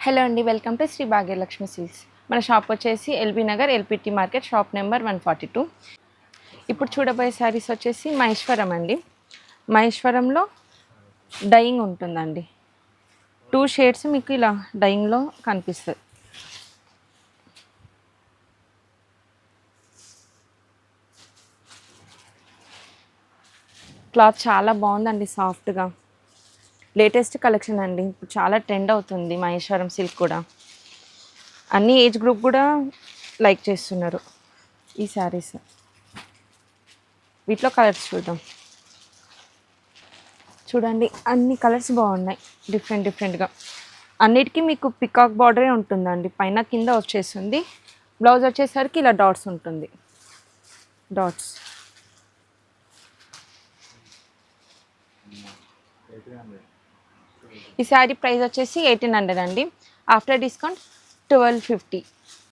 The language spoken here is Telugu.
హలో అండి, welcome to Shri Bhagyalakshmi silks. మన షాప్ వచ్చేసి LB Nagar LPT market, shop number 142. ఇప్పుడు చూడబోయే శారీస్ వచ్చేసి మహేశ్వరం అండి. మహేశ్వరంలో డైయింగ్ ఉంటుందండి. 2 షేడ్స్ మీకు ఇలా డైయింగ్లో కనిపిస్తుంది. క్లాత్ చాలా బాగుందండి, సాఫ్ట్గా. లేటెస్ట్ కలెక్షన్ అండి, ఇప్పుడు చాలా ట్రెండ్ అవుతుంది మహేశ్వరం సిల్క్ కూడా. అన్ని ఏజ్ గ్రూప్ కూడా లైక్ చేస్తున్నారు ఈ శారీస్. వీటిలో కలర్స్ చూడండి, అన్ని కలర్స్ బాగున్నాయి, డిఫరెంట్గా. అన్నిటికీ మీకు పికాక్ బార్డరే ఉంటుందండి, పైన కింద వచ్చేస్తుంది. బ్లౌజ్ వచ్చేసరికి ఇలా డాట్స్ ఉంటుంది. డాట్స్ ఈ శారీ ప్రైస్ వచ్చేసి 1800 అండి. After discount 1250.